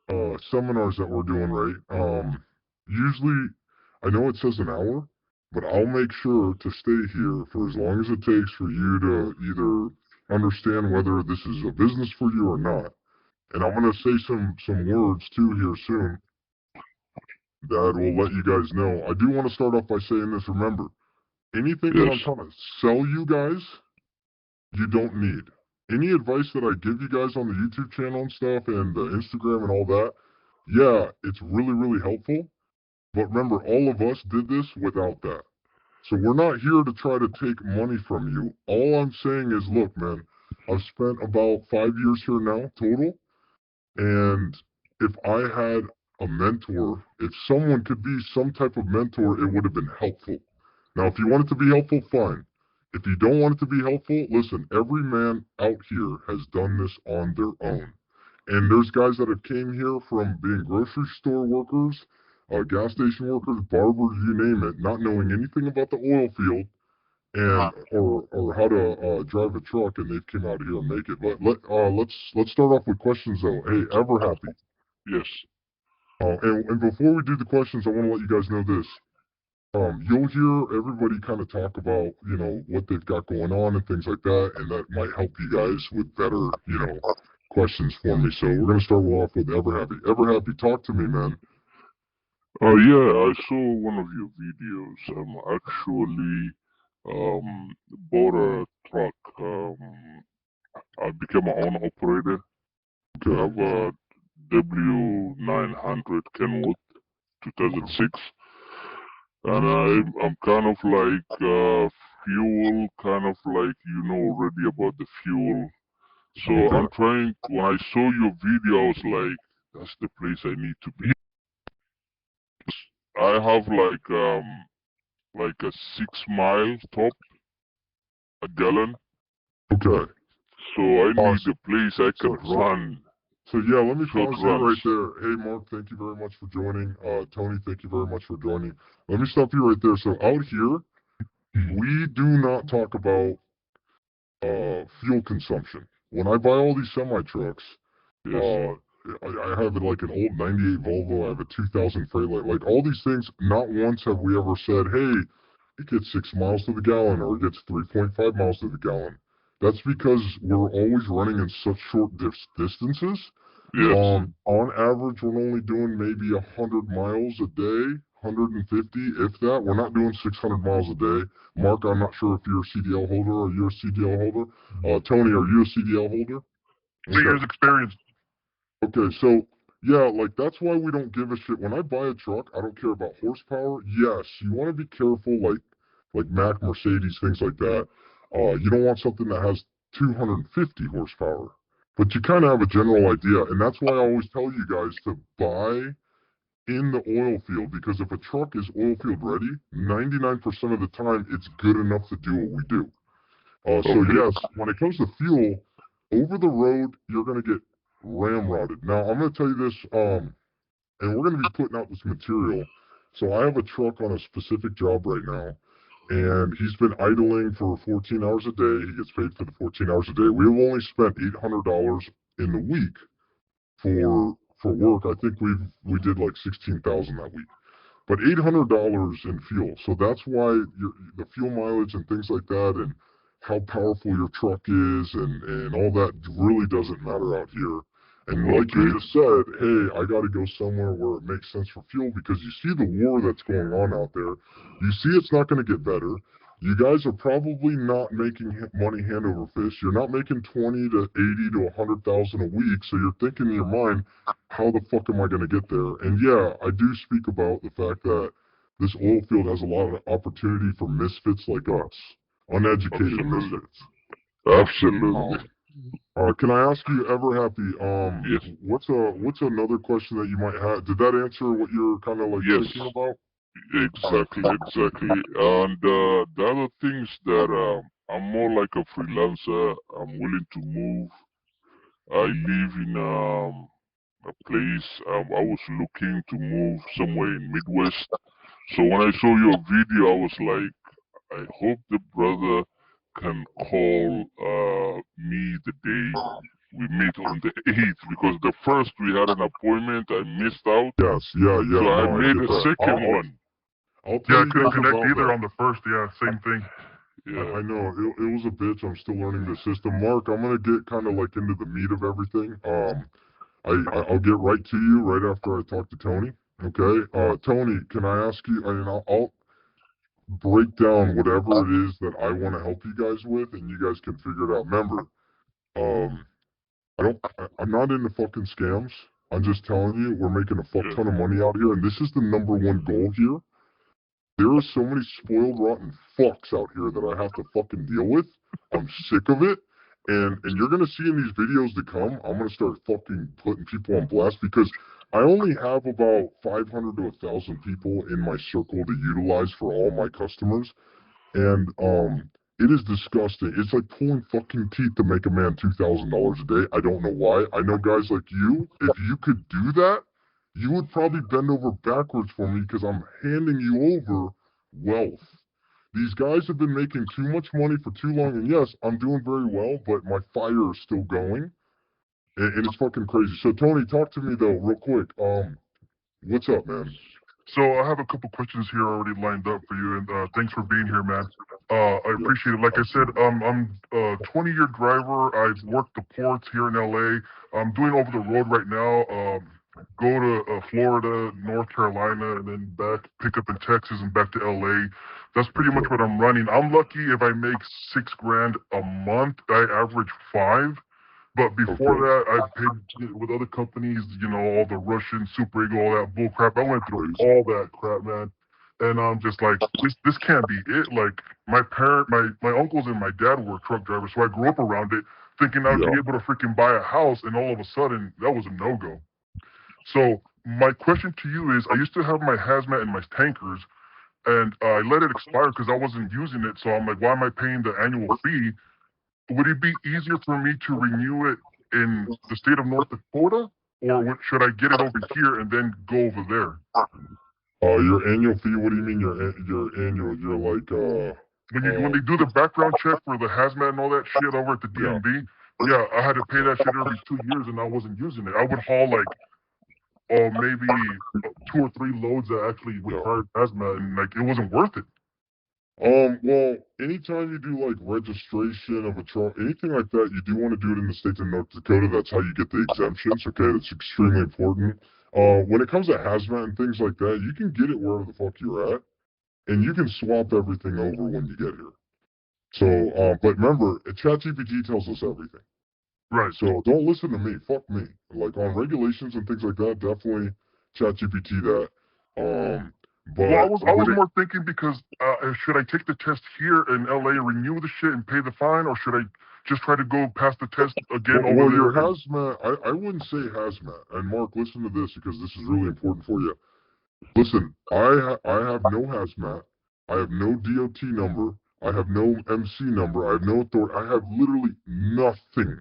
seminars that we're doing, right? Usually, I know it says an hour, but I'll make sure to stay here for as long as it takes for you to either understand whether this is a business for you or not. And I'm gonna say some words too here soon that will let you guys know. I do want to start off by saying this. Remember, anything that Yes. I'm trying to sell you guys, you don't need. Any advice that I give you guys on the YouTube channel and stuff and the Instagram and all that, yeah, it's really, really helpful. But remember, all of us did this without that. So we're not here to try to take money from you. All I'm saying is, look, man, I've spent about 5 years here now total. And if I had a mentor, if someone could be some type of mentor, it would have been helpful. Now, if you want it to be helpful, fine. If you don't want it to be helpful, listen, every man out here has done this on their own. And there's guys that have came here from being grocery store workers, gas station workers, barbers, you name it, not knowing anything about the oil field and or how to drive a truck, and they've came out here and make it. But let's start off with questions though. Hey, ever happy? Yes. And before we do the questions, I want to let you guys know this. You'll hear everybody kind of talk about, what they've got going on and things like that, and that might help you guys with better, questions for me. So we're gonna start off with Ever Happy. Ever Happy, talk to me, man. Yeah, I saw one of your videos. Actually bought a truck. I became an owner operator. I Okay. have a W900 Kenwood 2006, and I'm kind of like fuel, kind of like already about the fuel. So I'm Okay. trying. When I saw your video, I was like, that's the place I need to be. I have like a 6 mile top a gallon. Okay. So I need Awesome. a place I can So run So yeah, let me short pause there runs. right there. Hey Mark, thank you very much for joining. Tony, thank you very much for joining. Let me stop you right there. So out here, we do not talk about fuel consumption. When I buy all these semi trucks, Yes. uh, I have like an old '98 Volvo. I have a 2000 Freightliner. Like all these things, not once have we ever said, "Hey, it gets 6 miles to the gallon," or it gets 3.5 miles to the gallon. That's because we're always running in such short distances. Yes. On average, we're only doing maybe 100 miles a day, 150, if that. We're not doing 600 miles a day. Mark, I'm not sure if you're a CDL holder. Are you a CDL holder? Tony, are you a CDL holder? 3 years Okay. experience. Okay, so yeah, like that's why we don't give a shit. When I buy a truck, I don't care about horsepower. Yes, you want to be careful, like Mac, Mercedes, things like that. You don't want something that has 250 horsepower, but you kind of have a general idea, and that's why I always tell you guys to buy in the oil field because if a truck is oil field ready, 99% of the time it's good enough to do what we do. So Okay. yes, when it comes to fuel, over the road, you're going to get ramrodded. Now, I'm going to tell you this, and we're going to be putting out this material. So I have a truck on a specific job right now, and he's been idling for 14 hours a day. He gets paid for the 14 hours a day. We've only spent $800 in the week for work. I think we did like 16,000 that week. But $800 in fuel. So that's why the fuel mileage and things like that and how powerful your truck is and all that really doesn't matter out here. And like you Okay. just said, hey, I got to go somewhere where it makes sense for fuel because you see the war that's going on out there. You see it's not going to get better. You guys are probably not making money hand over fist. You're not making 20 to 80 to 100,000 a week. So you're thinking in your mind, how the fuck am I going to get there? And yeah, I do speak about the fact that this oil field has a lot of opportunity for misfits like us, uneducated Absolutely. misfits. Absolutely. Um, can I ask you, ever happy? Yes. What's another question that you might have? Did that answer what you're kind of like Yes. thinking about? Exactly. Exactly. And the other things that I'm more like a freelancer. I'm willing to move. I live in a place. I was looking to move somewhere in Midwest. So when I saw your video, I was like, I hope the brother can call me the day we meet on the 8th because the first we had an appointment. I missed out. Yes, yeah. So I No, made get a that. second one. I'll tell Yeah, I you couldn't guys connect about either that. on the first. Yeah, same thing. Yeah. I know it was a bitch. I'm still learning the system. Mark, I'm gonna get kind of like into the meat of everything. I'll get right to you right after I talk to Tony. Okay. Tony, can I ask you? I mean, I'll break down whatever it is that I want to help you guys with, and you guys can figure it out. Remember, um, I'm not into fucking scams. I'm just telling you, we're making a fuck ton of money out here, and this is the number one goal here. There are so many spoiled, rotten fucks out here that I have to fucking deal with. I'm sick of it. And you're gonna see in these videos to come, I'm gonna start fucking putting people on blast because I only have about 500 to 1,000 people in my circle to utilize for all my customers. And it is disgusting. It's like pulling fucking teeth to make a man $2,000 a day. I don't know why. I know guys like you, if you could do that, you would probably bend over backwards for me because I'm handing you over wealth. These guys have been making too much money for too long, and yes, I'm doing very well, but my fire is still going, and it's fucking crazy. So Tony, talk to me though, real quick. What's up, man? So I have a couple questions here already lined up for you, and thanks for being here, man. I appreciate it. Like I said, I'm a 20-year driver. I've worked the ports here in LA. I'm doing over the road right now. Go to Florida, North Carolina, and then back, pick up in Texas and back to LA. That's pretty much what I'm running. I'm lucky if I make $6,000 a month. I average 5. But before that, I paid with other companies, all the Russian Super Eagle, all that bull crap. I went through all that crap, man. And I'm just like, this can't be it. Like my uncles and my dad were truck drivers, so I grew up around it, thinking I'd be able to freaking buy a house, and all of a sudden that was a no-go. So my question to you is, I used to have my hazmat and my tankers, and I let it expire because I wasn't using it. So I'm like, why am I paying the annual fee? Would it be easier for me to renew it in the state of North Dakota, or should I get it over here and then go over there? Your annual fee. What do you mean your annual? You're like When they do the background check for the hazmat and all that shit over at the DMV, yeah, I had to pay that shit every 2 years, and I wasn't using it. I would haul like, maybe 2 or 3 loads that actually required hazmat, and like it wasn't worth it. Well, anytime you do like registration of a truck, anything like that, you do want to do it in the state of North Dakota. That's how you get the exemptions. Okay, that's extremely important. When it comes to hazmat and things like that, you can get it wherever the fuck you're at, and you can swap everything over when you get here. So, but remember, ChatGPT tells us everything. Right. So don't listen to me. Fuck me. Like on regulations and things like that, definitely ChatGPT that. But Well, I was more thinking because should I take the test here in LA and renew the shit and pay the fine, or should I just try to go pass the test again over well, there? your hazmat, I wouldn't say hazmat. And Mark, listen to this because this is really important for you. Listen, I have no hazmat. I have no DOT number. I have no MC number. I have no authority. I have literally nothing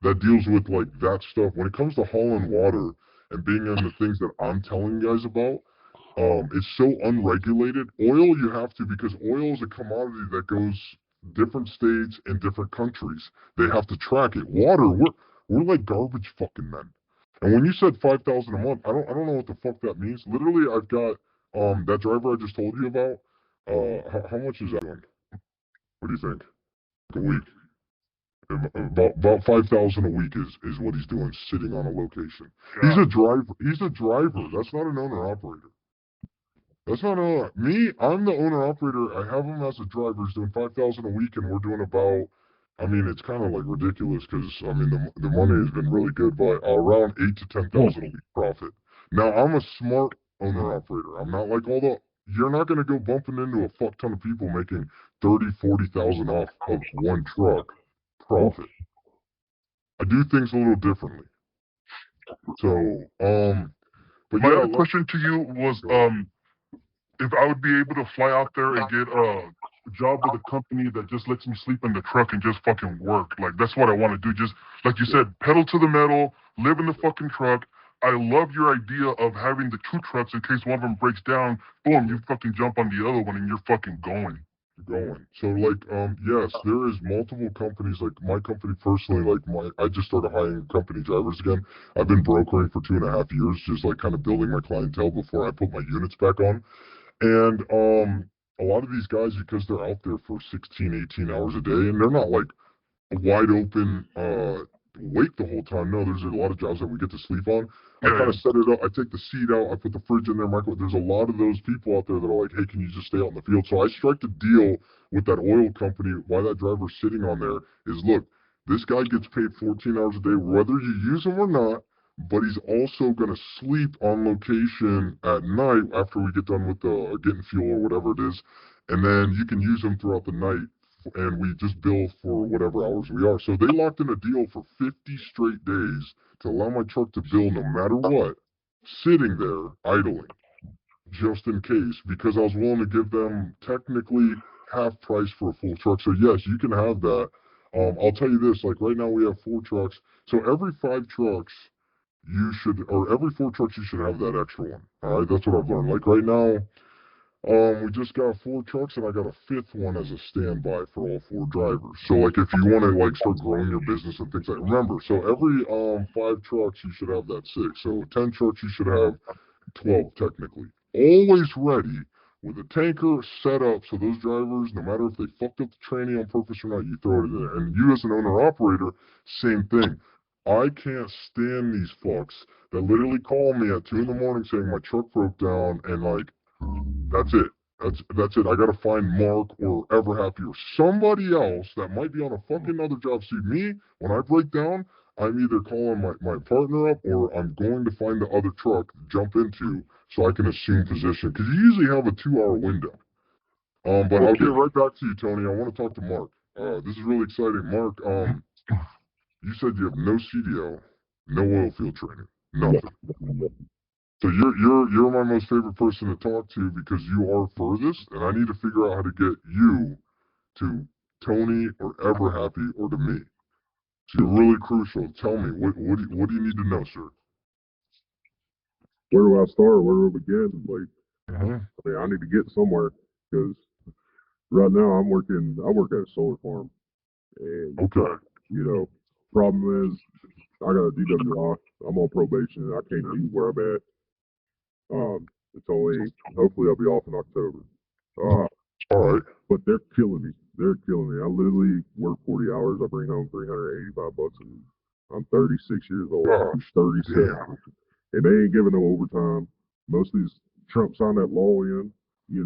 that deals with like that stuff. When it comes to hauling water and being in the things that I'm telling you guys about, it's so unregulated. Oil you have to because oil is a commodity that goes different states and different countries. They have to track it. Water, we're like garbage fucking men. And when you said 5,000 a month, I don't know what the fuck that means. Literally, I've got that driver I just told you about. How much is that doing? What do you think? A week? About 5,000 a week is what he's doing, sitting on a location. God. He's a driver. He's a driver. That's not an owner operator. That's not me. I'm the owner operator. I have him as a driver. He's doing 5,000 a week, and we're doing about. I mean, it's kind of like ridiculous because I mean the money has been really good, but around 8 to 10,000 a week profit. Now I'm a smart owner operator. I'm not like all the. You're not going to go bumping into a fuck ton of people making 30, 40,000 off of one truck profit. I do things a little differently. So but My yeah, other question to you was, if I would be able to fly out there and get a job with a company that just lets me sleep in the truck and just fucking work. Like, that's what I want to do. Just, like you said, pedal to the metal, live in the fucking truck. I love your idea of having the 2 trucks in case one of them breaks down. Boom, you fucking jump on the other one and you're fucking going. going. So like yes, there is multiple companies. Like my company personally, I just started hiring company drivers again. I've been brokering for 2.5 years, just like kind of building my clientele before I put my units back on. And a lot of these guys, because they're out there for 16, 18 hours a day, and they're not like wide open wake the whole time. No, there's a lot of jobs that we get to sleep on. I kind of set it up. I take the seat out. I put the fridge in there, microwave. There's a lot of those people out there that are like, hey, can you just stay out in the field? So I strike a deal with that oil company. Why that driver's sitting on there is, look, this guy gets paid 14 hours a day, whether you use him or not. But he's also going to sleep on location at night after we get done with getting fuel or whatever it is. And then you can use him throughout the night and we just bill for whatever hours we are. So they locked in a deal for 50 straight days to allow my truck to bill no matter what, sitting there idling, just in case, because I was willing to give them technically half price for a full truck. So yes, you can have that. I'll tell you this, like right now we have 4 trucks. So every 5 trucks you should, or every 4 trucks you should have that extra one. All right, that's what I've learned. Like right now, we just got 4 trucks and I got a 5th one as a standby for all 4 drivers. So like if you want to like start growing your business and things like, remember, so every 5 trucks you should have that 6. So 10 trucks you should have 12 technically. Always ready with a tanker set up so those drivers, no matter if they fucked up the training on purpose or not, you throw it in there. And you as an owner operator, same thing. I can't stand these fucks that literally call me at 2 in the morning saying my truck broke down and like that's it. That's it. I gotta find Mark or Ever Happy or somebody else that might be on a fucking other job. See me, when I break down, I'm either calling my partner up or I'm going to find the other truck to jump into so I can assume position. Because you usually have a 2-hour window. But I'll get right back to you, Tony. I want to talk to Mark. This is really exciting. Mark, you said you have no CDL, no oil field training, nothing. So you're my most favorite person to talk to because you are furthest, and I need to figure out how to get you to Tony or Ever Happy or to me. So you're really crucial. Tell me what do you need to know, sir? Where do I start? Where do I begin? Like, Uh-huh. I mean, I need to get somewhere because right now I work at a solar farm, and Okay. you know, problem is I got a DWI. I'm on probation. I can't leave where I'm at. It's only hopefully I'll be off in October. All right. But they're killing me. They're killing me. I literally work 40 hours. I bring home 385 bucks a week. I'm 36 years old. I'm 37. Damn. And they ain't giving no overtime. Most of these Trump signed that law in,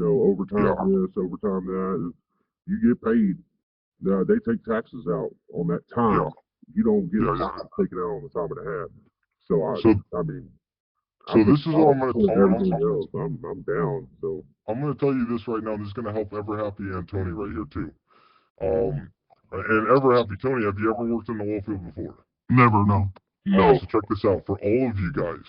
overtime this, overtime that. You get paid. They take taxes out on that time. You don't get taken out on the time and a half. So this is what I'm going to tell everything else. I'm down. So I'm going to tell you this right now. This is going to help Ever Happy and Tony right here too. And Ever Happy Tony, have you ever worked in the oil field before? Never, no. No. So check this out. For all of you guys,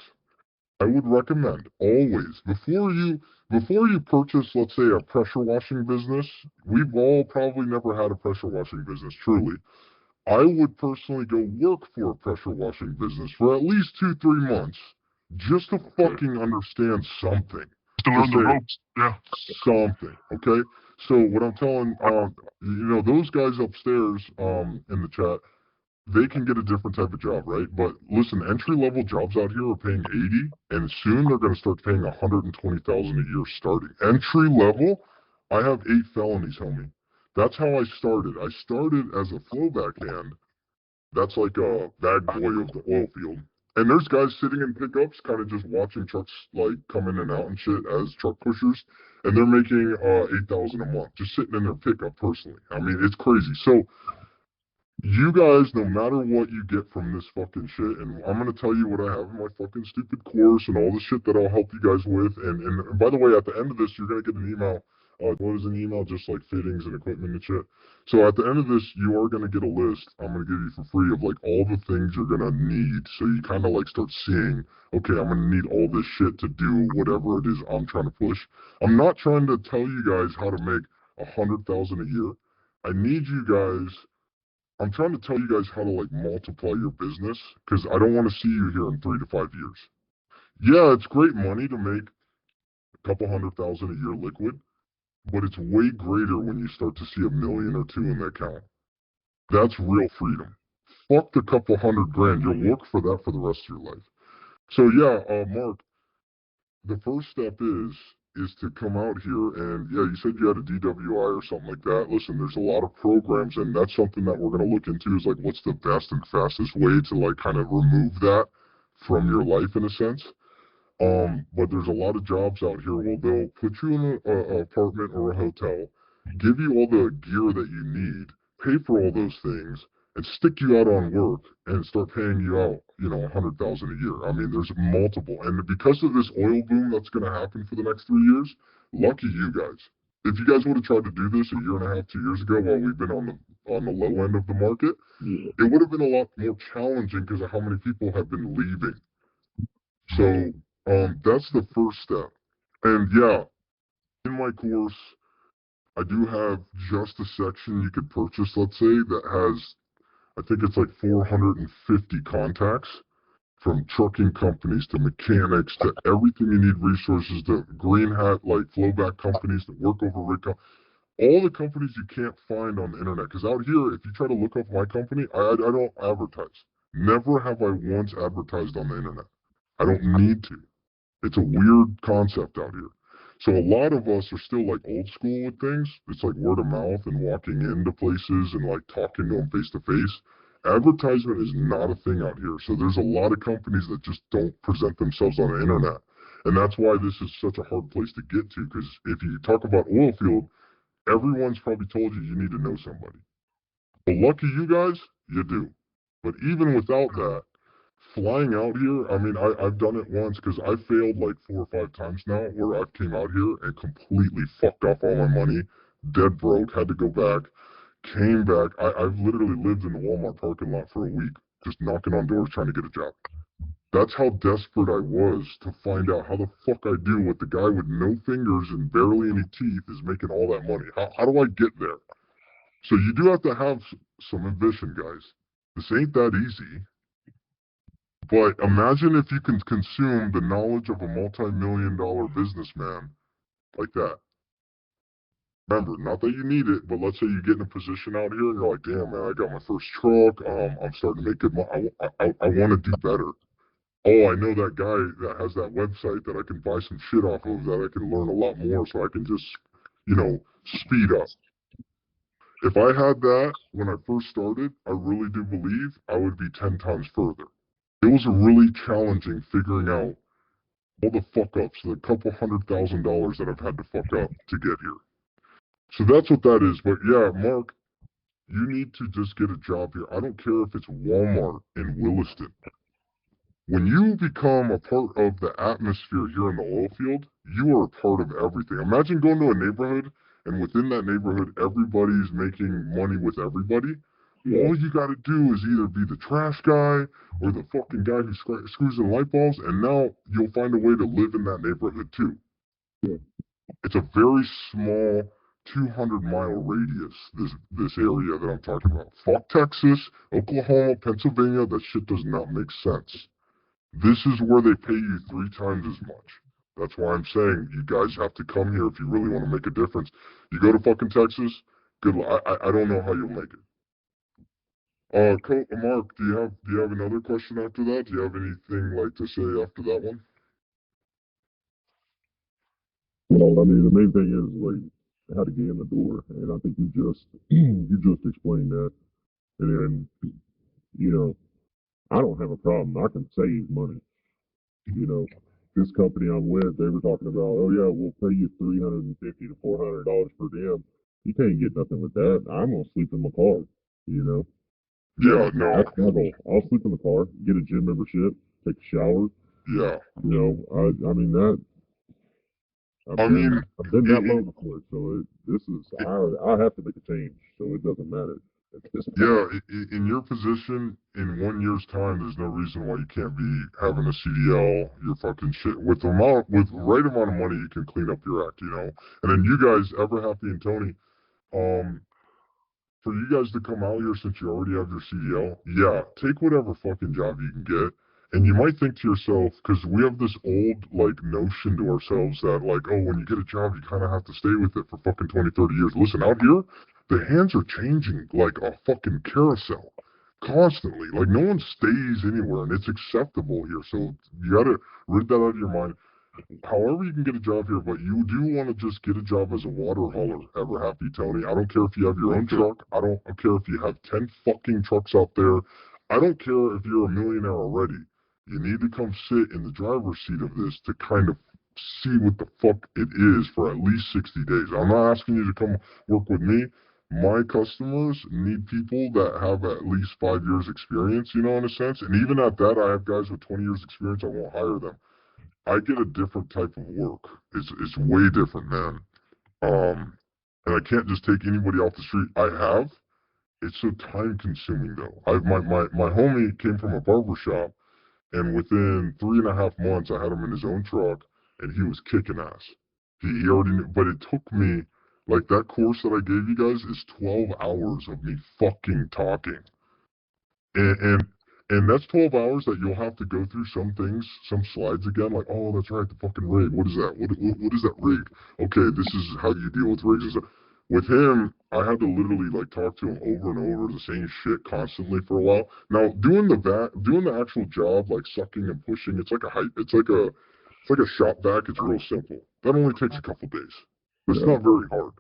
I would recommend always before you purchase, let's say, a pressure washing business. We've all probably never had a pressure washing business, truly. I would personally go work for a pressure washing business for at least 2-3 months just to fucking understand something. To learn the ropes, yeah. Something, okay? So what I'm telling, those guys upstairs in the chat, they can get a different type of job, right? But listen, entry-level jobs out here are paying 80, and soon they're going to start paying 120,000 a year starting. Entry level, I have 8 felonies, homie. That's how I started. I started as a flowback hand. That's like a bag boy of the oil field. And there's guys sitting in pickups, kind of just watching trucks like come in and out and shit as truck pushers, and they're making 8,000 a month just sitting in their pickup personally. I mean, it's crazy. So you guys, no matter what you get from this fucking shit, and I'm gonna tell you what I have in my fucking stupid course and all the shit that I'll help you guys with. And by the way, at the end of this, you're gonna get an email. What is an email? Just like fittings and equipment and shit. So at the end of this, you are gonna get a list I'm gonna give you for free of like all the things you're gonna need. So you kind of like start seeing, okay, I'm gonna need all this shit to do whatever it is I'm trying to push. I'm not trying to tell you guys how to make 100,000 a year. I need you guys. I'm trying to tell you guys how to like multiply your business because I don't want to see you here in 3 to 5 years. Yeah, it's great money to make a couple 100,000 a year liquid, but it's way greater when you start to see $1 million or $2 million in the account. That's real freedom. Fuck the couple $100,000. You'll work for that for the rest of your life. So yeah, Mark, the first step is to come out here and yeah, you said you had a DWI or something like that. Listen, there's a lot of programs, and that's something that we're going to look into is like what's the best and fastest way to like kind of remove that from your life in a sense. But there's a lot of jobs out here where they'll put you in a apartment or a hotel, give you all the gear that you need, pay for all those things, and stick you out on work and start paying you out, you know, 100,000 a year. I mean, there's multiple, and because of this oil boom that's going to happen for the next 3 years, lucky you guys. If you guys would have tried to do this a year and a half, 2 years ago, while we've been on the low end of the market, it would have been a lot more challenging because of how many people have been leaving. So that's the first step. And yeah, in my course, I do have just a section you could purchase, let's say, that has, I think it's like 450 contacts from trucking companies to mechanics to everything you need resources to green hat, like flowback companies that work over rig all the companies you can't find on the internet. Because out here, if you try to look up my company, I don't advertise. Never have I once advertised on the internet. I don't need to. It's a weird concept out here. So a lot of us are still like old school with things. It's like word of mouth and walking into places and like talking to them face to face. Advertisement is not a thing out here. So there's a lot of companies that just don't present themselves on the internet. And that's why this is such a hard place to get to. Because if you talk about Oilfield, everyone's probably told you need to know somebody. But lucky you guys, you do. But even without that, flying out here, I mean, I've done it once because I failed like 4 or 5 times now where I came out here and completely fucked off all my money, dead broke, had to go back, came back. I've literally lived in the Walmart parking lot for a week, just knocking on doors trying to get a job. That's how desperate I was to find out how the fuck I do what the guy with no fingers and barely any teeth is making all that money. How do I get there? So you do have to have some ambition, guys. This ain't that easy. But imagine if you can consume the knowledge of a multi-million-dollar businessman like that. Remember, not that you need it, but let's say you get in a position out here and you're like, damn, man, I got my first truck. I'm starting to make good money. I want to do better. Oh, I know that guy that has that website that I can buy some shit off of that I can learn a lot more so I can just, you know, speed up. If I had that when I first started, I really do believe I would be 10 times further. It was really challenging figuring out all the fuck ups, the couple $100,000 that I've had to fuck up to get here. So that's what that is. But yeah, Mark, you need to just get a job here. I don't care if it's Walmart in Williston. When you become a part of the atmosphere here in the oil field, you are a part of everything. Imagine going to a neighborhood and within that neighborhood, everybody's making money with everybody. All you got to do is either be the trash guy or the fucking guy who screws in light bulbs, and now you'll find a way to live in that neighborhood too. It's a very small 200-mile radius, this area that I'm talking about. Fuck Texas, Oklahoma, Pennsylvania, that shit does not make sense. This is where they pay you 3 times as much. That's why I'm saying you guys have to come here if you really want to make a difference. You go to fucking Texas, good luck. I don't know how you'll make it. Mark, do you have another question after that? Do you have anything like to say after that one? Well, I mean, the main thing is like how to get in the door, and I think you just you just explained that. And then, you know, I don't have a problem. I can save money. You know, this company I'm with, they were talking about, oh yeah, we'll pay you $350 to $400 per diem. You can't get nothing with that. I'm gonna sleep in my car. You know, Yeah, no. that's my goal. I'll sleep in the car, get a gym membership, take a shower. Yeah. You know, I mean that. I've been that low before, so I have to make a change, so it doesn't matter. Yeah, in your position, in 1 year's time, there's no reason why you can't be having a CDL, your fucking shit. With the right amount of money, you can clean up your act, you know? And then you guys, Ever Happy and Tony, for you guys to come out here since you already have your CDL, yeah, take whatever fucking job you can get And you might think to yourself, because we have this old, like, notion to ourselves that, like, oh, when you get a job, you kind of have to stay with it for fucking 20, 30 years. Listen, out here, the hands are changing like a fucking carousel constantly. Like, no one stays anywhere, and it's acceptable here. So you got to rid that out of your mind. However, you can get a job here, but you do want to just get a job as a water hauler. Ever happy, Tony? I don't care if you have your own truck. I don't care if you have 10 fucking trucks out there. I don't care if you're a millionaire already. You need to come sit in the driver's seat of this to kind of see what the fuck it is for at least 60 days. I'm not asking you to come work with me. My customers need people that have at least 5 years experience, you know, in a sense. And even at that, I have guys with 20 years experience. I won't hire them. I get a different type of work. It's way different, man. And I can't just take anybody off the street. I have. It's so time consuming though. My homie came from a barber shop, and within 3.5 months, I had him in his own truck, and he was kicking ass. He already knew, but it took me, like, that course that I gave you guys is 12 hours of me fucking talking. And, and and that's 12 hours that you'll have to go through some things, some slides again, like, oh, that's right, the fucking rig. What is that? What is that rig? Okay, this is how you deal with rigs. With him, I had to literally like talk to him over and over the same shit constantly for a while. Now, doing the actual job, like sucking and pushing, it's like a height. It's like a shop vac. It's real simple. That only takes a couple days. It's not very hard.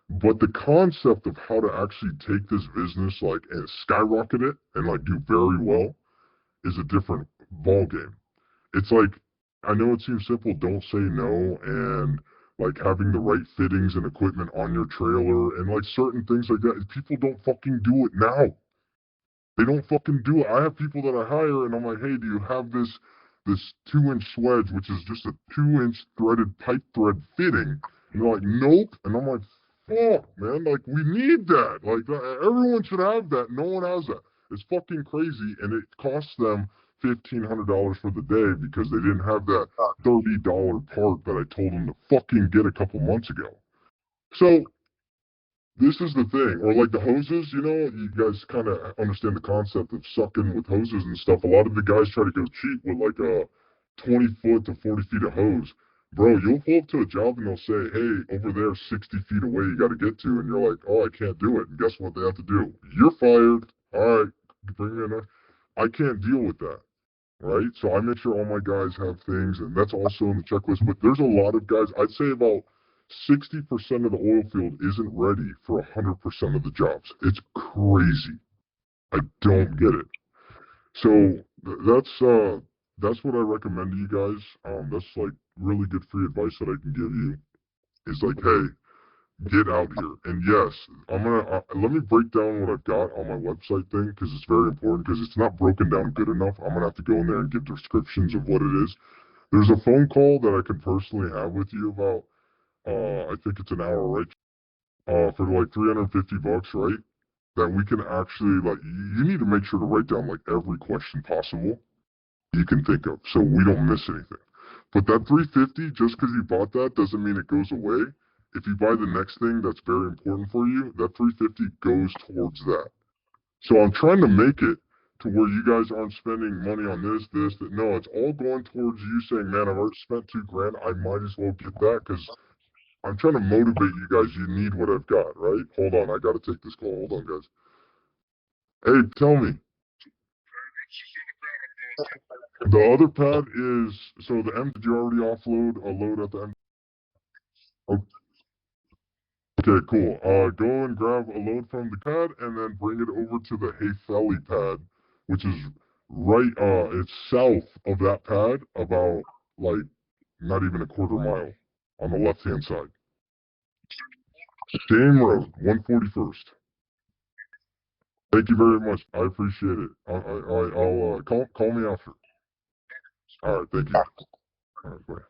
But the concept of how to actually take this business like and skyrocket it and like do very well is a different ball game. It's like, I know it seems simple, don't say no, and like having the right fittings and equipment on your trailer and like certain things like that. People don't fucking do it now. They don't fucking do it. I have people that I hire and I'm like, hey, do you have this 2-inch swedge, which is just a 2-inch threaded pipe thread fitting? And they're like, nope. And I'm like, fuck, man, like we need that. Like everyone should have that. No one has that. It's fucking crazy, and it costs them $1,500 for the day because they didn't have that $30 part that I told them to fucking get a couple months ago. So this is the thing, or like the hoses, you know, you guys kind of understand the concept of sucking with hoses and stuff. A lot of the guys try to go cheap with like a 20 foot to 40 feet of hose. Bro, you'll pull up to a job and they'll say, hey, over there, 60 feet away, you got to get to. And you're like, oh, I can't do it. And guess what they have to do? You're fired. All right, bring me in. I can't deal with that. Right? So I make sure all my guys have things, and that's also in the checklist. But there's a lot of guys, I'd say about 60% of the oil field isn't ready for 100% of the jobs. It's crazy. I don't get it. So that's what I recommend to you guys. That's like really good free advice that I can give you. Is like, hey, get out here. And yes, I'm gonna let me break down what I've got on my website thing because it's very important because it's not broken down good enough. I'm gonna have to go in there and give descriptions of what it is. There's a phone call that I can personally have with you about. I think it's an hour, right? For like 350 bucks, right? That we can actually like. You need to make sure to write down like every question possible you can think of, so we don't miss anything. But that 350, just because you bought that, doesn't mean it goes away. If you buy the next thing that's very important for you, that 350 goes towards that. So I'm trying to make it to where you guys aren't spending money on this, that. No, it's all going towards you saying, man, I've already spent $2,000. I might as well get that because I'm trying to motivate you guys. You need what I've got, right? Hold on. I got to take this call. Hold on, guys. Hey, tell me. The other pad is, so the M, did you already offload a load at the M? Okay, cool. Go and grab a load from the pad and then bring it over to the Hayfelli pad, which is right, it's south of that pad, about like not even a quarter mile on the left-hand side. Same road, 141st. Thank you very much. I appreciate it. I'll call me after. All right, thank you. All right, bye.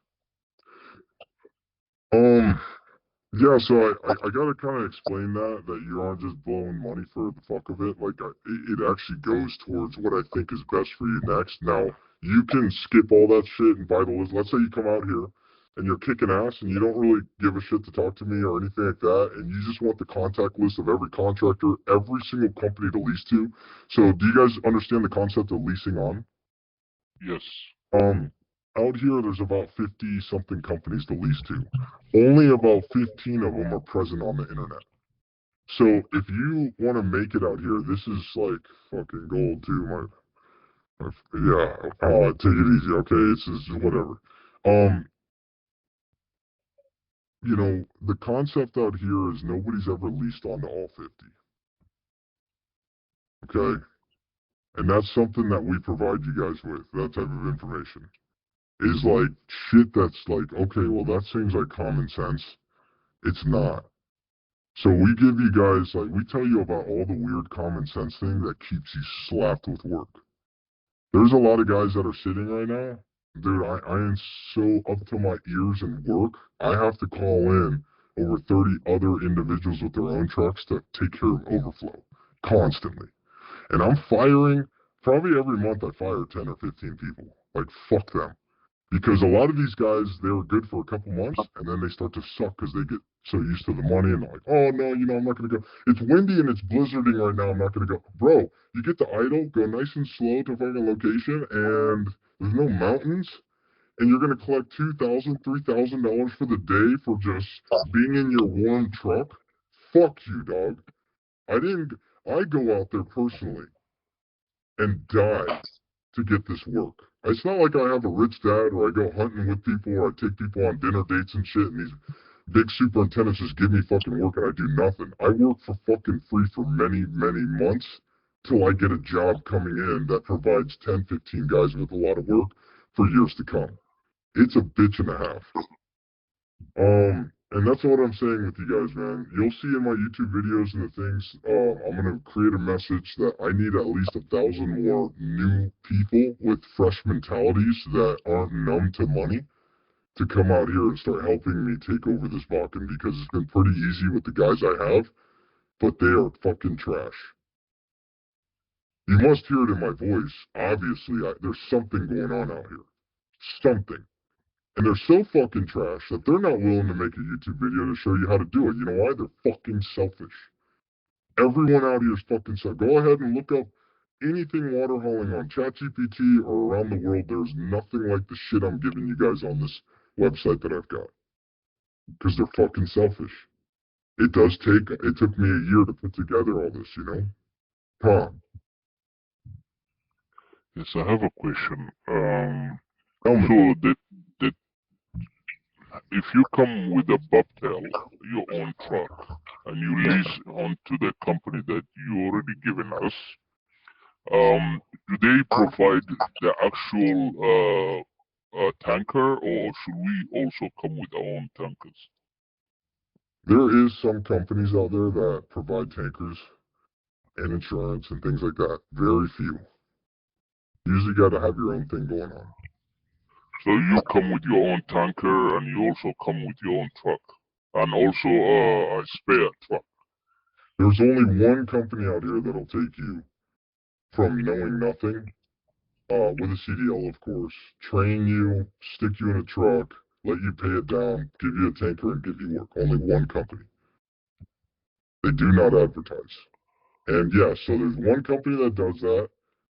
Yeah, so I gotta kind of explain that you aren't just blowing money for the fuck of it. Like, it actually goes towards what I think is best for you next. Now, you can skip all that shit and buy the list. Let's say you come out here and you're kicking ass and you don't really give a shit to talk to me or anything like that, and you just want the contact list of every contractor, every single company to lease to. So, do you guys understand the concept of leasing on? Yes. Out here, there's about 50-something companies to lease to. Only about 15 of them are present on the internet. So if you want to make it out here, this is like fucking gold too. Take it easy, okay? This is whatever. The concept out here is nobody's ever leased onto all 50. Okay? And that's something that we provide you guys with, that type of information. Is like shit that's like, okay, well, that seems like common sense. It's not. So we give you guys, like, we tell you about all the weird common sense thing that keeps you slapped with work. There's a lot of guys that are sitting right now. Dude, I am so up to my ears in work. I have to call in over 30 other individuals with their own trucks to take care of overflow constantly. And I'm firing, probably every month I fire 10 or 15 people. Like, fuck them. Because a lot of these guys, they were good for a couple months, and then they start to suck because they get so used to the money, and they're like, oh, no, I'm not going to go. It's windy and it's blizzarding right now. I'm not going to go. Bro, you get to idle, go nice and slow to a fucking location, and there's no mountains, and you're going to collect $2,000, $3,000 for the day for just being in your warm truck? Fuck you, dog. I go out there personally and die to get this work. It's not like I have a rich dad or I go hunting with people or I take people on dinner dates and shit and these big superintendents just give me fucking work and I do nothing. I work for fucking free for many, many months till I get a job coming in that provides 10, 15 guys with a lot of work for years to come. It's a bitch and a half. And that's what I'm saying with you guys, man. You'll see in my YouTube videos and the things, I'm going to create a message that I need at least 1,000 more new people with fresh mentalities that aren't numb to money to come out here and start helping me take over this Bakken because it's been pretty easy with the guys I have, but they are fucking trash. You must hear it in my voice. Obviously, there's something going on out here. Something. And they're so fucking trash that they're not willing to make a YouTube video to show you how to do it. You know why? They're fucking selfish. Everyone out here is fucking selfish. Go ahead and look up anything water hauling on ChatGPT or around the world. There's nothing like the shit I'm giving you guys on this website that I've got. Because they're fucking selfish. It took me a year to put together all this, you know? Tom. Yes, I have a question. Tell me. So that if you come with a bobtail, your own truck, and you lease onto the company that you already given us, do they provide the actual tanker, or should we also come with our own tankers? There is some companies out there that provide tankers and insurance and things like that. Very few. You usually got to have your own thing going on. So you come with your own tanker, and you also come with your own truck, and also a spare truck. There's only one company out here that'll take you from knowing nothing, with a CDL, of course, train you, stick you in a truck, let you pay it down, give you a tanker, and give you work. Only one company. They do not advertise. And yeah, so there's one company that does that.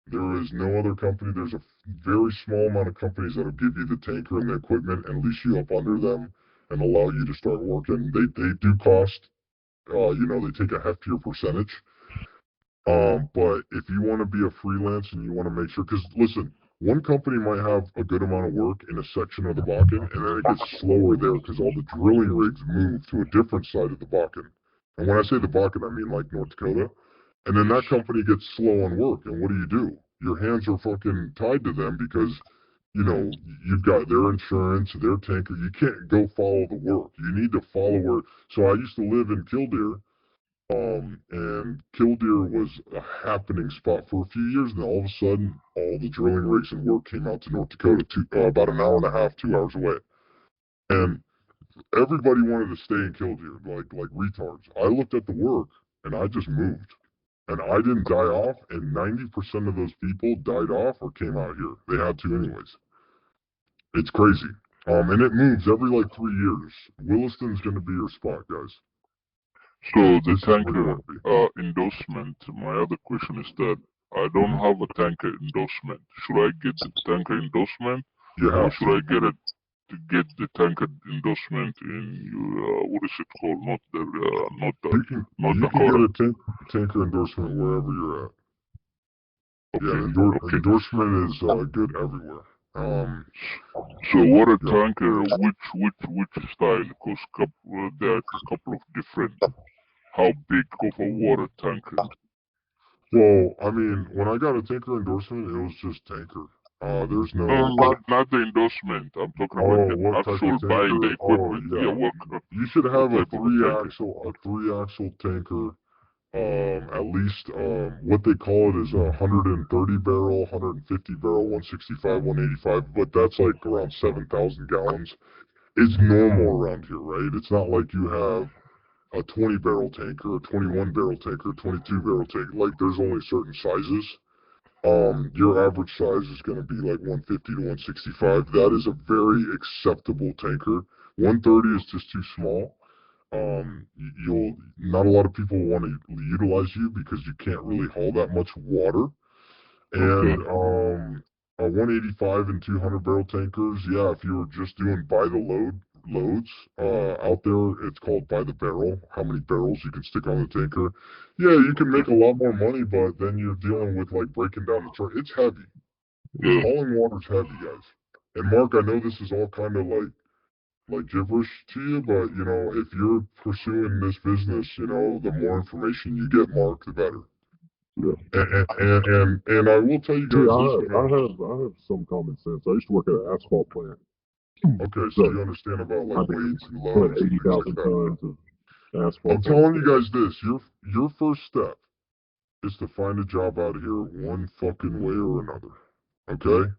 There is no other company. There's a very small amount of companies that'll give you the tanker and the equipment and lease you up under them and allow you to start working. They do cost, they take a heftier percentage. But if you want to be a freelance and you want to make sure, because listen, one company might have a good amount of work in a section of the Bakken, and then it gets slower there because all the drilling rigs move to a different side of the Bakken. And when I say the Bakken, I mean like North Dakota. And then that company gets slow on work, and what do? Your hands are fucking tied to them because, you've got their insurance, their tanker. You can't go follow the work. You need to follow where. So I used to live in Killdeer, and Killdeer was a happening spot for a few years. And then all of a sudden, all the drilling rigs and work came out to North Dakota, about an hour and a half, 2 hours away. And everybody wanted to stay in Killdeer, like retards. I looked at the work, and I just moved. And I didn't die off, and 90% of those people died off or came out here. They had to anyways. It's crazy. And it moves every like 3 years. Williston's going to be your spot, guys. So the tanker endorsement, my other question is that I don't have a tanker endorsement. Should I get the tanker endorsement, You or have should I get it to get the tanker endorsement in what is it called? Not You can Dakota. get a tanker endorsement wherever you're at. Okay, Yeah, okay. endorsement is good everywhere. So water yeah. tanker, which style? Because there are a couple of different. How big of a water tanker? Well, I mean, when I got a tanker endorsement, it was just tanker. There's no No, not the endorsement. I'm talking about the what type actual of buying the tanker? Oh equipment. Yeah, yeah, what you should have a type of a tanker? three axle tanker. At least what they call it is a 130 barrel, 150 barrel, 165, 185, but that's like around 7,000 gallons. It's normal around here, right? It's not like you have a 20 barrel tanker, a 21 barrel tanker, 22 barrel tanker. Like there's only certain sizes. Your average size is going to be like 150 to 165. That is a very acceptable tanker. 130 is just too small. You'll not a lot of people want to utilize you because you can't really haul that much water. And Okay. 185 and 200 barrel tankers, yeah, if you were just doing by the loads out there, it's called by the barrel, how many barrels you can stick on the tanker. Yeah, you can make a lot more money, but then you're dealing with like breaking down the truck. It's heavy. Yeah. Hauling water's heavy, guys. And Mark, I know this is all kind of like gibberish to you, but you know, if you're pursuing this business, you know, the more information you get, Mark, the better. Yeah. And I will tell you guys, listen, I man. have some common sense. I used to work at an asphalt plant. Okay, so you understand about like weights and Put loads and things like 80,000 that. tons of asphalt. I'm telling you guys this: your first step is to find a job out here one fucking way or another. Okay,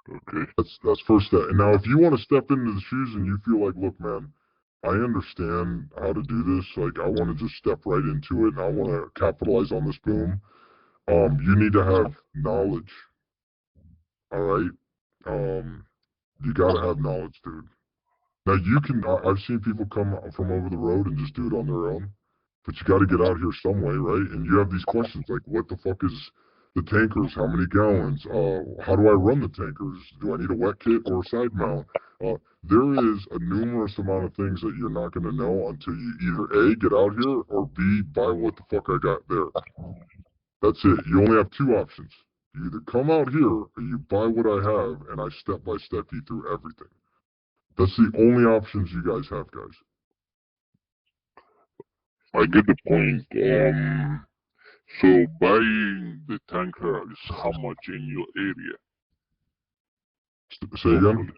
Okay. that's first step. And now, if you want to step into the shoes and you feel like, look, man, I understand how to do this. Like, I want to just step right into it, and I want to capitalize on this boom. You need to have knowledge. All right. You got to have knowledge, dude. Now you can. I've seen people come from over the road and just do it on their own, but you got to get out here some way, right? And you have these questions like, what the fuck is the tankers? How many gallons? How do I run the tankers? Do I need a wet kit or a side mount? There is a numerous amount of things that you're not going to know until you either A, get out here, or B, buy what the fuck I got there. That's it. You only have two options. You either come out here or you buy what I have, and I step by step you through everything. That's the only options you guys have, guys. I get the point. So buying the tanker is how much in your area? Say again?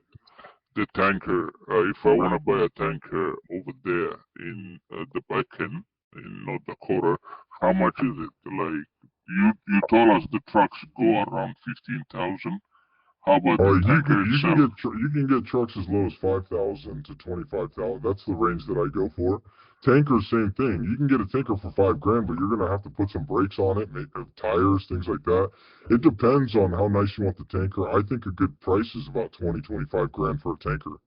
The tanker, if I want to buy a tanker over there in the backend in North Dakota, how much is it? Like you told us the trucks go around 15,000. How about the tanker itself? You can get trucks as low as 5,000 to 25,000. That's the range that I go for. Tankers, same thing. You can get a tanker for $5,000, but you're gonna have to put some brakes on it, make tires, things like that. It depends on how nice you want the tanker. I think a good price is about 25 grand for a tanker.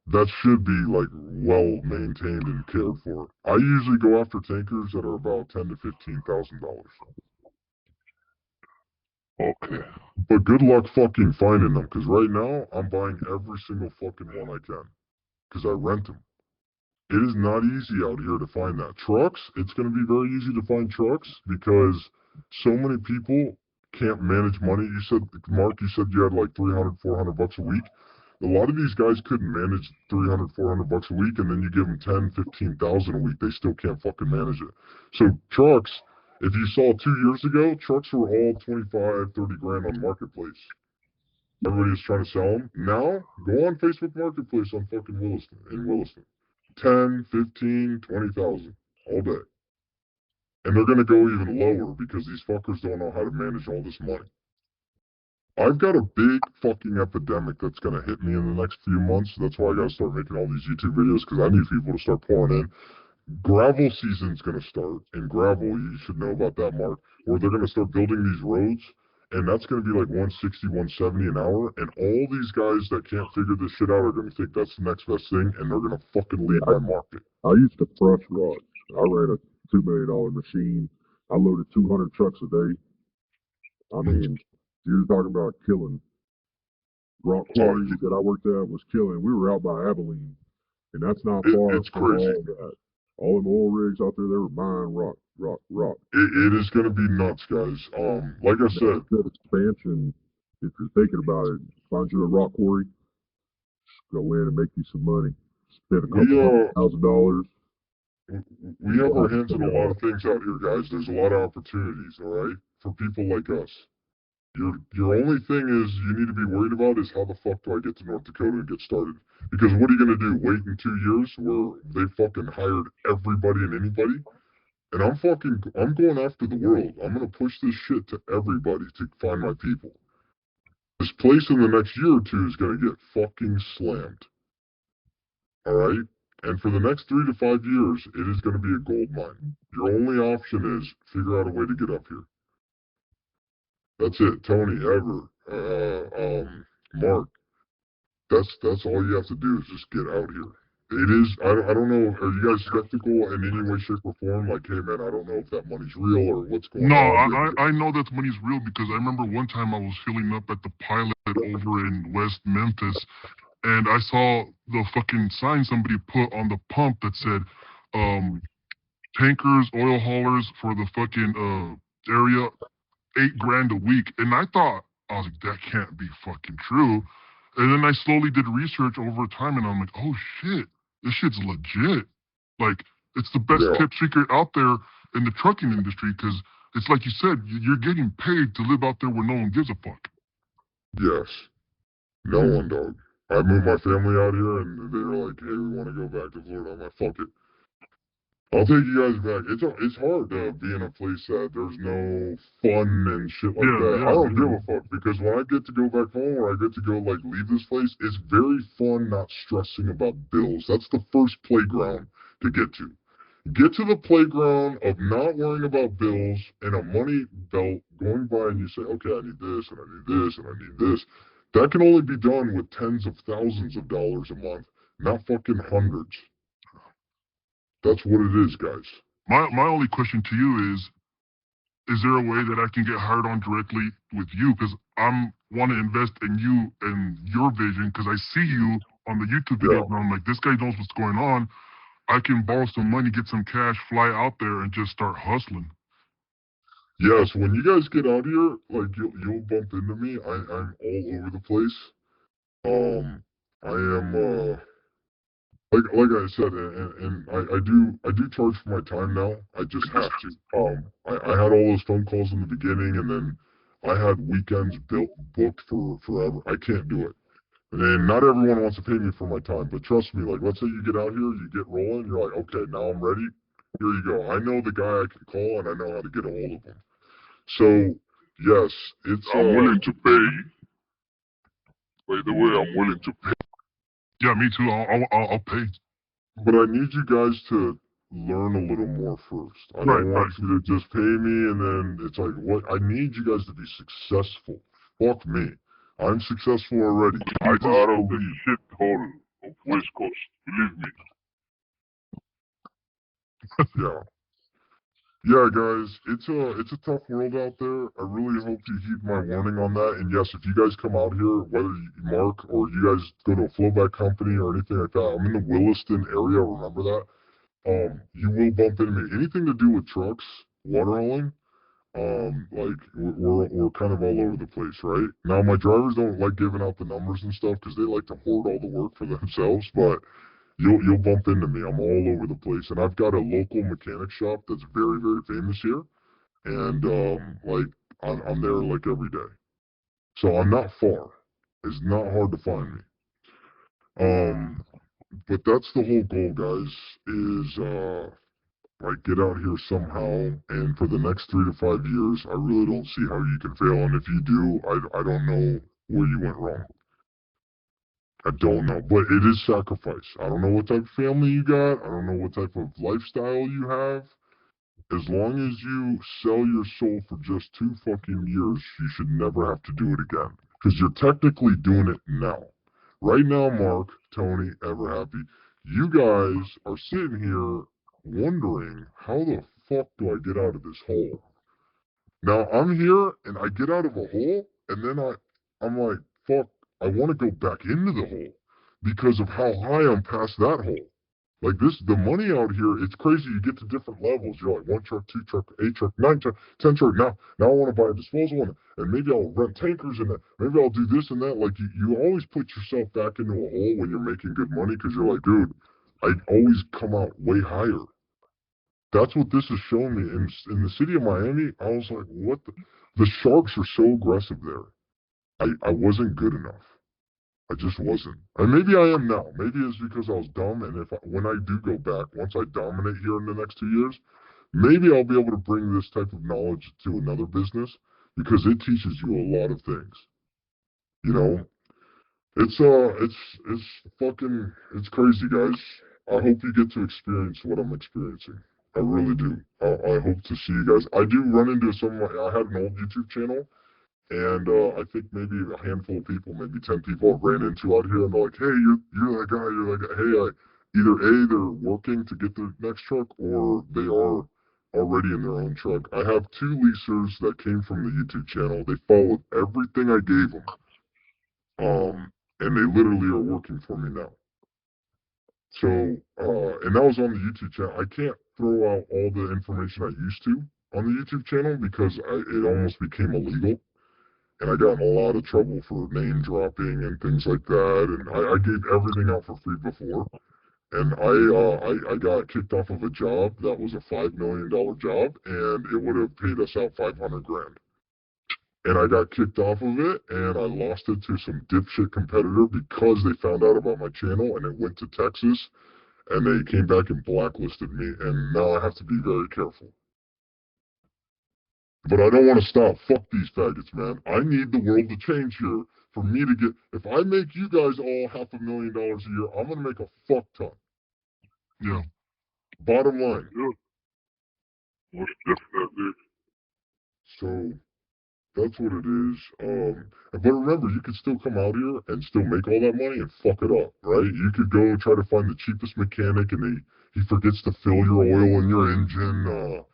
That should be like well maintained and cared for. I usually go after tankers that are about $10,000 to $15,000. Okay. But good luck fucking finding them, because right now I'm buying every single fucking one I can, because I rent them. It is not easy out here to find that. Trucks, it's going to be very easy to find trucks because so many people can't manage money. You said, Mark, you said you had like 300, 400 bucks a week. A lot of these guys couldn't manage 300, 400 bucks a week, and then you give them 10, 15,000 a week. They still can't fucking manage it. So trucks, if you saw 2 years ago, trucks were all 25, 30 grand on Marketplace. Everybody was trying to sell them. Now, go on Facebook Marketplace on fucking Williston. 10, 15, 20,000 all day. And they're going to go even lower because these fuckers don't know how to manage all this money. I've got a big fucking epidemic that's going to hit me in the next few months. That's why I got to start making all these YouTube videos because I need people to start pouring in. Gravel season's going to start. And gravel, you should know about that, Mark, where they're going to start building these roads. And that's going to be like 160, 170 an hour. And all these guys that can't figure this shit out are going to think that's the next best thing. And they're going to fucking lead my market. I used to crush rocks. I ran a $2 million machine I loaded 200 trucks a day. I mean, you're talking about killing. Rock quarries that I worked at was killing. We were out by Abilene, and that's not far It's from crazy. all that. All them oil rigs out there, they were buying rock. It is going to be nuts, guys. Like I said, that expansion. If you're thinking about it, find you a rock quarry, go in and make you some money. Spend a couple $1,000. We have our hands in a lot of things out here, guys. There's a lot of opportunities, all right, for people like us. Your only thing is you need to be worried about is how the fuck do I get to North Dakota and get started? Because what are you gonna do? Wait in 2 years where they fucking hired everybody and anybody? And I'm going after the world. I'm gonna push this shit to everybody to find my people. This place in the next year or two is gonna get fucking slammed. Alright? And for the next 3 to 5 years, it is gonna be a gold mine. Your only option is figure out a way to get up here. That's it, Tony, Ever, Mark. That's all you have to do is just get out here. It is. I don't know. Are you guys skeptical in any way, shape, or form? Like, hey man, I don't know if that money's real or what's going on. No, I know that money's real because I remember one time I was filling up at the Pilot over in West Memphis, and I saw the fucking sign somebody put on the pump that said, tankers, oil haulers for the fucking area, $8,000 a week. And I was like, that can't be fucking true. And then I slowly did research over time, and I'm like, oh shit, this shit's legit. Like, it's the best kept secret out there in the trucking industry because it's like you said, you're getting paid to live out there where no one gives a fuck. Yes. No one, dog. I moved my family out here, and they were like, hey, we want to go back to Florida. I'm like, fuck it. I'll take you guys back. It's hard to be in a place that there's no fun and shit like that. I don't give a fuck because when I get to go back home or I get to go like leave this place, it's very fun not stressing about bills. That's the first playground to get to. Get to the playground of not worrying about bills and a money belt going by and you say, okay, I need this and I need this and I need this. That can only be done with tens of thousands of dollars a month, not fucking hundreds. That's what it is, guys. My only question to you is there a way that I can get hired on directly with you? Because I want to invest in you and your vision because I see you on the YouTube videos and I'm like, this guy knows what's going on. I can borrow some money, get some cash, fly out there and just start hustling. Yes, when you guys get out here, like you'll bump into me. I'm all over the place. I am like I said, and I do charge for my time now. I just have to. I had all those phone calls in the beginning, and then I had weekends booked for forever. I can't do it. And not everyone wants to pay me for my time, but trust me, like let's say you get out here, you get rolling, you're like, okay, now I'm ready. Here you go. I know the guy I can call, and I know how to get a hold of him. So yes, I'm willing to pay. By the way, I'm willing to pay. Yeah, me too. I'll pay. But I need you guys to learn a little more first. I don't want you to just pay me and then it's like, what? I need you guys to be successful. Fuck me. I'm successful already. I just out of the shithole of West Coast. Believe me. Yeah. Yeah, guys, it's a tough world out there. I really hope you heed my warning on that. And yes, if you guys come out here, whether Mark or you guys go to a flowback company or anything like that, I'm in the Williston area. Remember that. You will bump into me. Anything to do with trucks, water hauling, like we're kind of all over the place, right? Now my drivers don't like giving out the numbers and stuff because they like to hoard all the work for themselves, but you'll bump into me. I'm all over the place, and I've got a local mechanic shop that's very very famous here, and like I'm there like every day, so I'm not far. It's not hard to find me. But that's the whole goal, guys. Is like get out here somehow, and for the next 3 to 5 years, I really don't see how you can fail. And if you do, I don't know where you went wrong. I don't know, but it is sacrifice. I don't know what type of family you got. I don't know what type of lifestyle you have. As long as you sell your soul for just 2 fucking years, you should never have to do it again. Because you're technically doing it now. Right now, Mark, Tony, Ever Happy, you guys are sitting here wondering how the fuck do I get out of this hole? Now I'm here and I get out of a hole and then I'm like, fuck, I want to go back into the hole because of how high I'm past that hole. Like this, the money out here, it's crazy. You get to different levels. You're like 1 truck, 2 truck, 8 truck, 9 truck, 10 truck. Now I want to buy a disposal one, and maybe I'll rent tankers and maybe I'll do this and that. Like you always put yourself back into a hole when you're making good money because you're like, dude, I always come out way higher. That's what this is showing me. In the city of Miami, I was like, what the sharks are so aggressive there. I wasn't good enough. I just wasn't. And maybe I am now. Maybe it's because I was dumb. And when I do go back, once I dominate here in the next 2 years, maybe I'll be able to bring this type of knowledge to another business because it teaches you a lot of things. You know, it's fucking, it's crazy, guys. I hope you get to experience what I'm experiencing. I really do. I hope to see you guys. I do run into I had an old YouTube channel, and I think maybe a handful of people, maybe 10 people I've ran into out here, and they're like, hey, you're that guy, you're that guy. Hey, either A, they're working to get their next truck, or they are already in their own truck. I have 2 leasers that came from the YouTube channel. They followed everything I gave them. And they literally are working for me now. So, and that was on the YouTube channel. I can't throw out all the information I used to on the YouTube channel because it almost became illegal. And I got in a lot of trouble for name dropping and things like that. And I gave everything out for free before. And I got kicked off of a job that was a $5 million job, and it would have paid us out 500 grand. And I got kicked off of it, and I lost it to some dipshit competitor because they found out about my channel, and it went to Texas, and they came back and blacklisted me, and now I have to be very careful. But I don't want to stop. Fuck these faggots, man. I need the world to change here for me to get... If I make you guys all $500,000 a year, I'm going to make a fuck ton. Yeah. Bottom line. Yeah. Most definitely. So... That's what it is. But remember, you could still come out here and still make all that money and fuck it up, right? You could go try to find the cheapest mechanic and he forgets to fill your oil in your engine.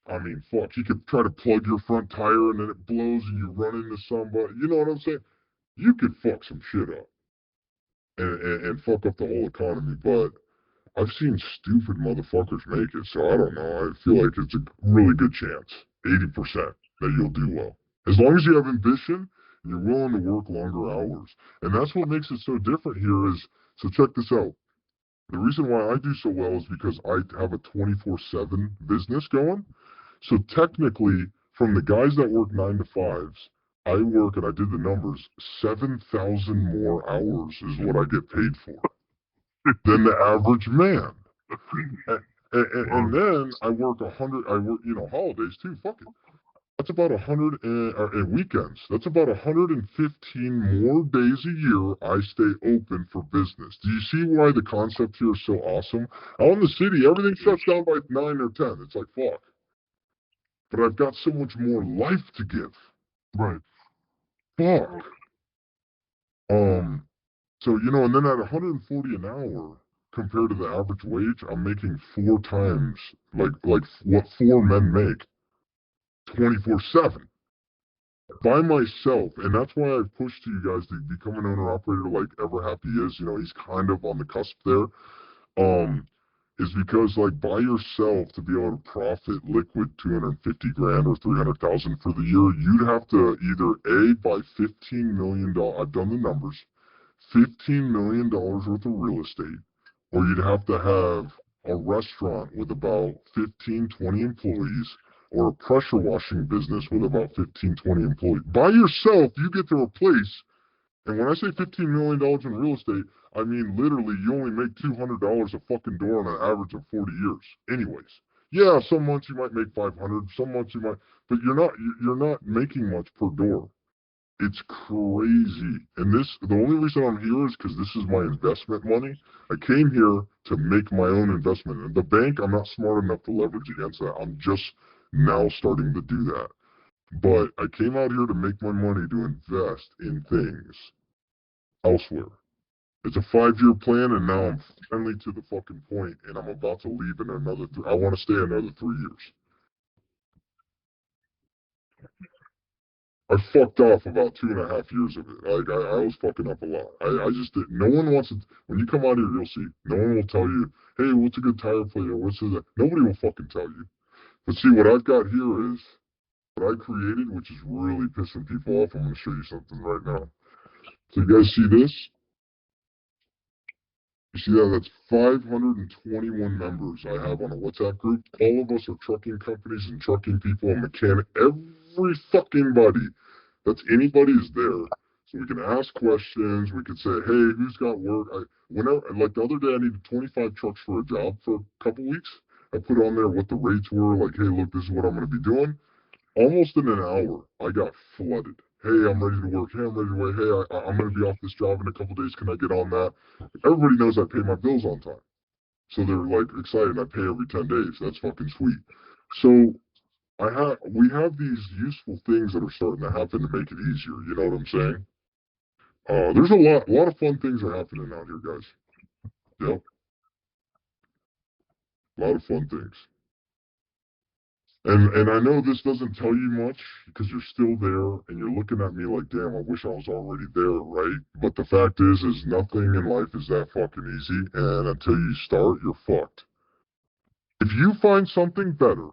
I mean, fuck, he could try to plug your front tire and then it blows and you run into somebody. You know what I'm saying? You could fuck some shit up and fuck up the whole economy. But I've seen stupid motherfuckers make it, so I don't know. I feel like it's a really good chance, 80%, that you'll do well. As long as you have ambition and you're willing to work longer hours. And that's what makes it so different here is, so check this out. The reason why I do so well is because I have a 24/7 business going. So technically, from the guys that work 9 to 5s, I work, and I did the numbers, 7,000 more hours is what I get paid for than the average man. And then I work 100, I work, holidays too, fuck it. That's about 100 and weekends. That's about 115 more days a year I stay open for business. Do you see why the concept here is so awesome? Out in the city, everything shuts down by 9 or 10. It's like, fuck. But I've got so much more life to give. Right. Fuck. So, and then at 140 an hour compared to the average wage, I'm making 4 times like what 4 men make 24/7. By myself, and that's why I've pushed you guys to become an owner operator like Ever Happy is. He's kind of on the cusp there. Is because like by yourself to be able to profit liquid 250 grand or 300,000 for the year, you'd have to either A, buy $15 million. I've done the numbers, $15 million worth of real estate, or you'd have to have a restaurant with about 15, 20 employees, or a pressure washing business with about 15, 20 employees. By yourself, you get to replace, and when I say $15 million in real estate, I mean literally you only make $200 a fucking door on an average of 40 years. Anyways. Yeah, some months you might make 500, some months you might, but you're not making much per door. It's crazy. And the only reason I'm here is because this is my investment money. I came here to make my own investment. And the bank, I'm not smart enough to leverage against that. I'm just now starting to do that. But I came out here to make my money to invest in things elsewhere. It's a 5-year plan, and now I'm finally to the fucking point, and I'm about to leave in another I want to stay another 3 years. I fucked off about 2.5 years of it. Like, I was fucking up a lot. I just didn't. No one wants to. When you come out here, you'll see. No one will tell you, hey, what's a good tire player? What's that? Nobody will fucking tell you. But see, what I've got here is what I created, which is really pissing people off. I'm going to show you something right now. So you guys see this? You see that? That's 521 members I have on a WhatsApp group. All of us are trucking companies and trucking people and mechanic. Every fucking body that's anybody is there. So we can ask questions. We can say, hey, who's got work? Whenever, like the other day, I needed 25 trucks for a job for a couple weeks. I put on there what the rates were. Like, hey, look, this is what I'm going to be doing. Almost in an hour, I got flooded. Hey, I'm ready to work. Hey, I'm ready to work. Hey, I'm going to be off this job in a couple days. Can I get on that? Everybody knows I pay my bills on time. So they're like excited. I pay every 10 days. That's fucking sweet. So we have these useful things that are starting to happen to make it easier. You know what I'm saying? There's a lot of fun things are happening out here, guys. Yep, a lot of fun things. And I know this doesn't tell you much because you're still there and you're looking at me like, damn, I wish I was already there, right? But the fact is nothing in life is that fucking easy, and until you start, you're fucked. If you find something better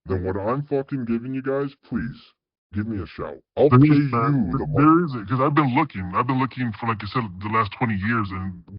than what I'm fucking giving you guys, please give me a shout. I'll pay you the money. There is it, because I've been looking for, like I said, the last 20 years, and